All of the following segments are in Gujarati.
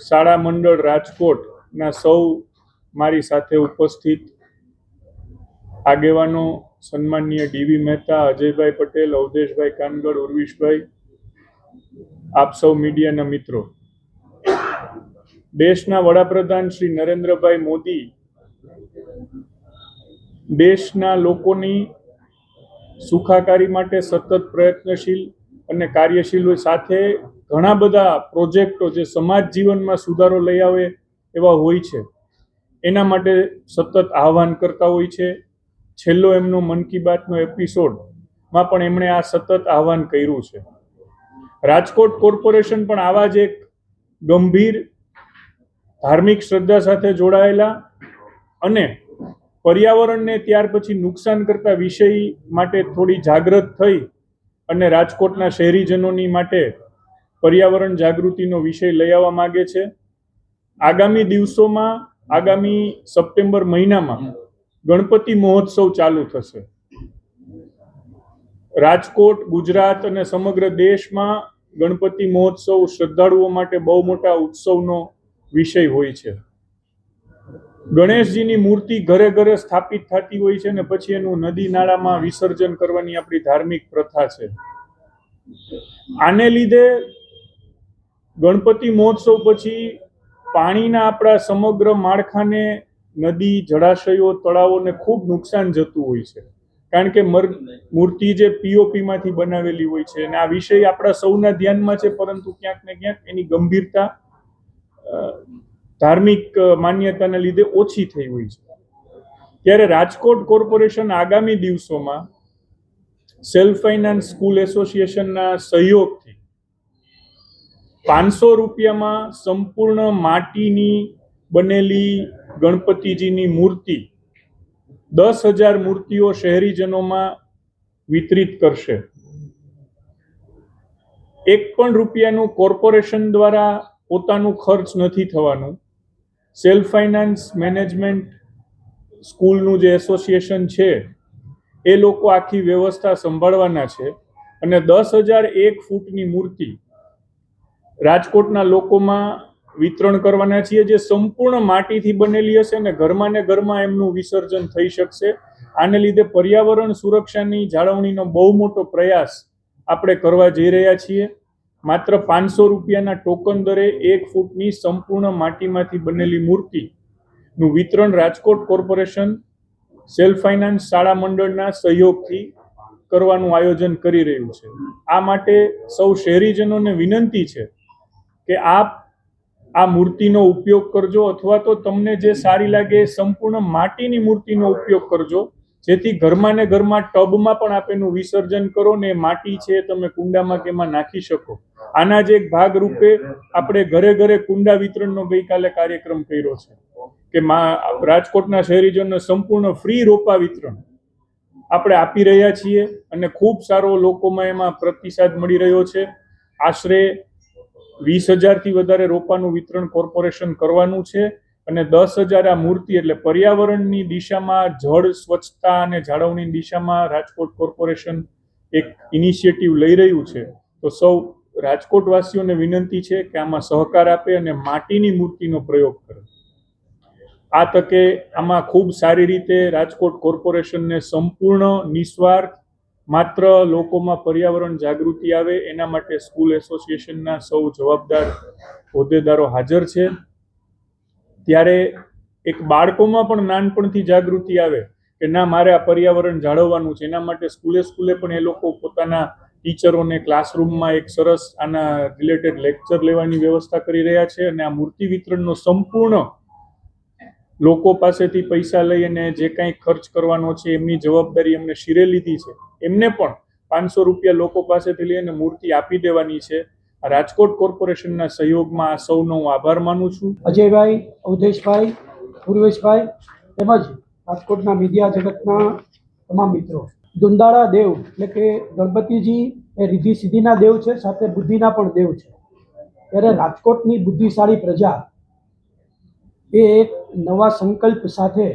શાળા મંડળ રાજકોટના સૌ મારી સાથે ઉપસ્થિત આગેવાનો સન્માનીય ડીવી મહેતા, અજયભાઈ પટેલ, અવધેશભાઈ કાનગડ, ઉર્વિશભાઈ, આપ સૌ મીડિયાના મિત્રો, દેશના વડાપ્રધાન શ્રી નરેન્દ્રભાઈ મોદી દેશના લોકોની સુખાકારી માટે સતત પ્રયત્નશીલ અને કાર્યશીલ સાથે ઘણા બધા પ્રોજેક્ટો જે સમાજ જીવનમાં સુધારો લઈ આવે એવા હોય છે, એના માટે સતત આહવાન કરતા હોય છે. છેલ્લો એમનો મન કી બાતનો એપિસોડમાં પણ એમણે આ સતત આહવાન કર્યું છે. રાજકોટ કોર્પોરેશન પણ આવા જ એક ગંભીર ધાર્મિક શ્રદ્ધા સાથે જોડાયેલા અને પર્યાવરણને ત્યાર પછી નુકસાન કરતા વિષય માટે થોડી જાગૃત થઈ અને રાજકોટના શહેરીજનોની માટે પર્યાવરણ જાગૃતિનો વિષય લઈ આવવા માંગે છે. આગામી દિવસોમાં, આગામી સપ્ટેમ્બર મહિનામાં ગણપતિ મહોત્સવ ચાલુ થશે. રાજકોટ, ગુજરાત અને સમગ્ર દેશમાં ગણપતિ મહોત્સવ શ્રદ્ધાળુઓ માટે બહુ મોટા ઉત્સવનો વિષય હોય છે. ગણેશજીની મૂર્તિ ઘરે ઘરે સ્થાપિત થતી હોય છે અને પછી એનું નદી નાળામાં વિસર્જન કરવાની આપણી ધાર્મિક પ્રથા છે. આને લીધે ગણપતિ મહોત્સવ પછી પાણીના આપણા સમગ્ર માળખાને, નદી, જળાશયો, તળાવોને ખૂબ નુકસાન જતું હોય છે, કારણ કે મૂર્તિ જે પીઓપીમાંથી બનાવેલી હોય છે. અને આ વિષય આપણા સૌના ધ્યાનમાં છે, પરંતુ ક્યાંક ને ક્યાંક એની ગંભીરતા ધાર્મિક માન્યતાને લીધે ઓછી થઈ હોય છે. ત્યારે રાજકોટ કોર્પોરેશન આગામી દિવસોમાં સેલ્ફ ફાઇનાન્સ સ્કૂલ એસોસિએશનના સહયોગથી 500 રૂપિયામાં સંપૂર્ણ માટીની બનેલી ગણપતિજીની મૂર્તિ 10,000 મૂર્તિઓ શહેરીજનોમાં વિતરિત કરશે. 1 પણ રૂપિયાનું કોર્પોરેશન દ્વારા પોતાનું ખર્ચ નથી થવાનું. સેલ્ફ ફાઇનાન્સ મેનેજમેન્ટ સ્કૂલનું જે એસોસિએશન છે એ લોકો આખી વ્યવસ્થા સંભાળવાના છે અને 10,001 ફૂટની મૂર્તિ રાજકોટના લોકોમાં વિતરણ કરવાના છીએ, જે સંપૂર્ણ માટીથી બનેલી હશે અને ઘરમાં ને ઘરમાં એમનું વિસર્જન થઈ શકશે. આને લીધે પર્યાવરણ સુરક્ષાની જાળવણીનો બહુ મોટો પ્રયાસ આપણે કરવા જઈ રહ્યા છીએ. માત્ર 500 રૂપિયાના ટોકન દરે 1 ફૂટની સંપૂર્ણ માટીમાંથી બનેલી મૂર્તિનું વિતરણ રાજકોટ કોર્પોરેશન સેલ્ફ ફાઇનાન્સ શાળા મંડળના સહયોગથી કરવાનું આયોજન કરી રહ્યું છે. આ માટે સૌ શહેરીજનોને વિનંતી છે કે આપ આ મૂર્તિનો ઉપયોગ કરજો, અથવા તો તમને જે સારી લાગે એ સંપૂર્ણ માટીની મૂર્તિનો ઉપયોગ કરજો, જેથી ઘરમાં ને ઘરમાં ટબમાં પણ આપ એનું વિસર્જન કરો ને માટી છે તમે કુંડામાં કે એમાં નાખી શકો. આના જ એક ભાગ રૂપે આપણે ઘરે ઘરે કુંડા વિતરણનો ગઈકાલે કાર્યક્રમ કર્યો છે કે રાજકોટના શહેરીજનોને સંપૂર્ણ ફ્રી રોપા વિતરણ આપણે આપી રહ્યા છીએ અને ખૂબ સારો લોકોમાં એમાં પ્રતિસાદ મળી રહ્યો છે. આશરે 20,000 થી વધારે રોપાનું વિતરણ કોર્પોરેશન કરવાનું છે અને 10,000 આ મૂર્તિ, એટલે પર્યાવરણની દિશામાં, જળ સ્વચ્છતા અને જાળવણીની દિશામાં રાજકોટ કોર્પોરેશન એક ઇનિશિયેટિવ લઈ રહ્યું છે. તો સૌ રાજકોટવાસીઓને વિનંતી છે કે આમાં સહકાર આપે અને માટીની મૂર્તિનો પ્રયોગ કરે. આ તકે આમાં ખૂબ સારી રીતે રાજકોટ કોર્પોરેશનને સંપૂર્ણ નિસ્વાર્થ માત્ર લોકોમાં પર્યાવરણ જાગૃતિ આવે એના માટે સ્કૂલ એસોસિએશનના સૌ જવાબદાર હોદ્દેદારો હાજર છે. ત્યારે એક બાળકોમાં પણ નાનપણથી જાગૃતિ આવે કે ના, મારે આ પર્યાવરણ જાળવવાનું છે. એના માટે સ્કૂલે પણ એ લોકો પોતાના ટીચરોને ક્લાસરૂમમાં એક સરસ આના રિલેટેડ લેક્ચર લેવાની વ્યવસ્થા કરી રહ્યા છે અને આ મૂર્તિ વિતરણનો સંપૂર્ણ લોકો પાસેથી પૈસા લઈ અને જે કાંઈ ખર્ચ કરવાનો છે એમની જવાબદારી એમને શિરે લીધી છે. એમને પણ 500 રૂપિયા લોકો પાસેથી લઈને મૂર્તિ આપી દેવાની છે. રાજકોટ કોર્પોરેશનના સહયોગમાં આ સૌનો હું આભાર માનું છું. અજયભાઈ, અવધેશભાઈ, પૂર્વેશભાઈ તેમજ રાજકોટના મીડિયા જગતના તમામ મિત્રો, દુંદાળા દેવ એટલે કે ગણપતિજી એ રિદ્ધિ સિદ્ધિના દેવ છે, સાથે બુદ્ધિના પણ દેવ છે. ત્યારે રાજકોટની બુદ્ધિશાળી પ્રજા એ એક નવા સંકલ્પ સાથે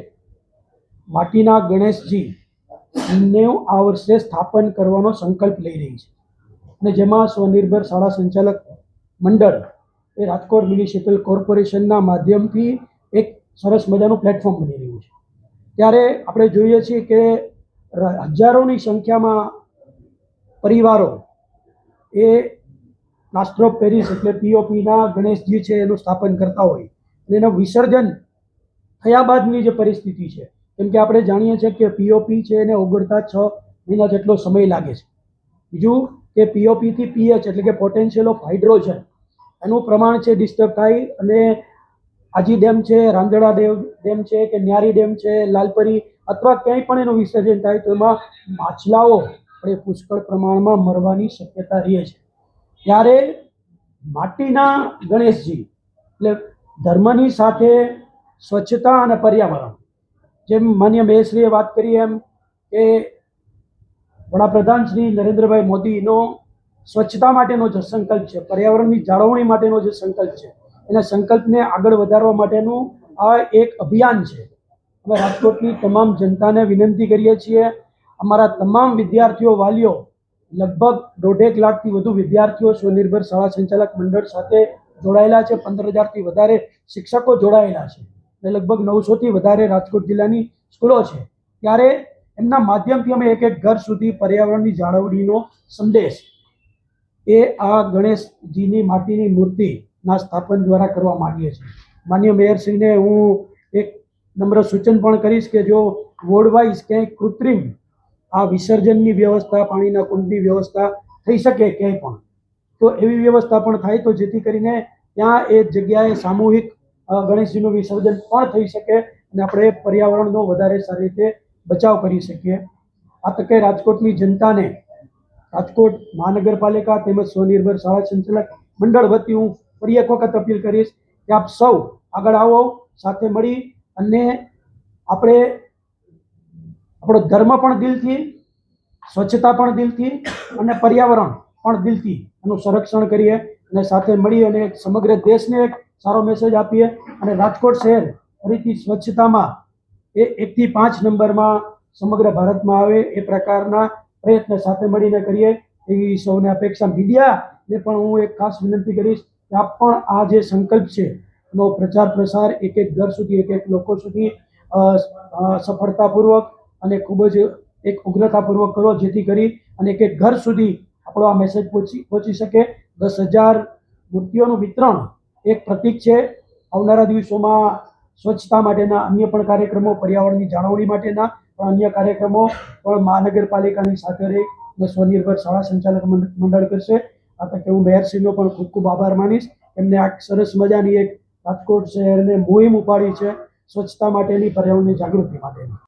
માટીના ગણેશજીને આ વર્ષે સ્થાપન કરવાનો સંકલ્પ લઈ રહી છે અને જેમાં સ્વનિર્ભર શાળા સંચાલક મંડળ એ રાજકોટ મ્યુનિસિપલ કોર્પોરેશનના માધ્યમથી એક સરસ મજાનું પ્લેટફોર્મ બની રહ્યું છે. ત્યારે આપણે જોઈએ છીએ કે હજારોની સંખ્યામાં પરિવારો એ પ્લાસ્ટર ઓફ પેરિસ એટલે પીઓપીના ગણેશજી છે એનું સ્થાપન કરતા હોય અને એનું વિસર્જન થયા બાદની જે પરિસ્થિતિ છે, કેમ કે આપણે જાણીએ છીએ કે પીઓપી છે એને ઓગળતા 6 મહિના જેટલો સમય લાગે છે. બીજું કે પીઓપીથી પીએચ એટલે કે પોટેન્શિયલ ઓફ હાઇડ્રોજન એનું પ્રમાણ છે ડિસ્ટર્બ થાય અને આજી ડેમ છે, રાંદડા ડેમ છે કે ન્યારી ડેમ છે, લાલપરી અથવા ક્યાંય પણ એનું વિસર્જન થાય તો એમાં માછલાઓ એ પુષ્કળ પ્રમાણમાં મરવાની શક્યતા રહે છે. ત્યારે માટીના ગણેશજી એટલે ધર્મની સાથે સ્વચ્છતા અને પર્યાવરણ, જેમ માન્ય મેયરશ્રીએ વાત કરી એમ કે વડાપ્રધાન શ્રી નરેન્દ્રભાઈ મોદીનો સ્વચ્છતા માટેનો જે સંકલ્પ છે, પર્યાવરણની જાળવણી માટેનો જે સંકલ્પ છે, એના સંકલ્પને આગળ વધારવા માટેનું આ એક અભિયાન છે. અમે રાજકોટની તમામ જનતાને વિનંતી કરીએ છીએ, અમારા તમામ વિદ્યાર્થીઓ વાલીઓ લગભગ 1.5 લાખથી વધુ વિદ્યાર્થીઓ સ્વનિર્ભર શાળા સંચાલક મંડળ સાથે જોડાયેલા છે. 15,000થી વધારે શિક્ષકો જોડાયેલા છે અને લગભગ 900થી વધારે રાજકોટ જિલ્લાની સ્કૂલો છે. ત્યારે એમના માધ્યમથી અમે એક ઘર સુધી પર્યાવરણની જાળવણીનો સંદેશ એ આ ગણેશજીની માટીની મૂર્તિના સ્થાપન દ્વારા કરવા માંગીએ છીએ. માન્ય મેયરશ્રીને હું એક નમ્ર સૂચન પણ કરીશ કે જો વોર્ડ વાઇઝ ક્યાંય કૃત્રિમ આ વિસર્જનની વ્યવસ્થા, પાણીના કુંડની વ્યવસ્થા થઈ શકે ક્યાંય પણ, તો એવી વ્યવસ્થા પણ થાય તો જેથી કરીને ત્યાં એ જગ્યાએ સામૂહિક ગણેશજીનું વિસર્જન પણ થઈ શકે અને આપણે પર્યાવરણનો વધારે સારી રીતે બચાવ કરી શકીએ. આ તકે રાજકોટની જનતાને રાજકોટ મહાનગરપાલિકા તેમજ સ્વનિર્ભર શાળા સંચાલક મંડળ વતી હું ફરી એક વખત અપીલ કરીશ કે આપ સૌ આગળ આવો, સાથે મળી અને આપણે આપણો ધર્મ પણ દિલથી, સ્વચ્છતા પણ દિલથી અને પર્યાવરણ પણ દિલથી એનું સંરક્ષણ કરીએ અને સાથે મળી અને સમગ્ર દેશને એક સારો મેસેજ આપીએ અને રાજકોટ શહેર ફરીથી સ્વચ્છતામાં એ 1 થી 5 નંબરમાં સમગ્ર ભારતમાં આવે એ પ્રકારના પ્રયત્ન સાથે મળીને કરીએ એવી સૌને અપેક્ષા. મીડિયાને પણ હું એક ખાસ વિનંતી કરીશ કે આપ પણ આ જે સંકલ્પ છે એનો પ્રચાર પ્રસાર એક ઘર સુધી, એક લોકો સુધી સફળતાપૂર્વક અને ખૂબ જ એક ઉગ્રતાપૂર્વક કરો, જેથી કરી અને એક ઘર સુધી આપણો આ મેસેજ પહોંચી શકે. 10,000 મૂર્તિઓનું વિતરણ એક પ્રતીક છે. આવનારા દિવસોમાં સ્વચ્છતા માટેના અન્ય પણ કાર્યક્રમો, પર્યાવરણની જાળવણી માટેના પણ અન્ય કાર્યક્રમો પણ મહાનગરપાલિકાની સાથે રહી અને સ્વનિર્ભર શાળા સંચાલક મંડળ કરશે. આ તકે હું મેયરશ્રીનો પણ ખૂબ ખૂબ આભાર માનીશ. એમને આ સરસ મજાની એક રાજકોટ શહેરને મુહિમ ઉપાડી છે સ્વચ્છતા માટેની, પર્યાવરણની જાગૃતિ માટેની.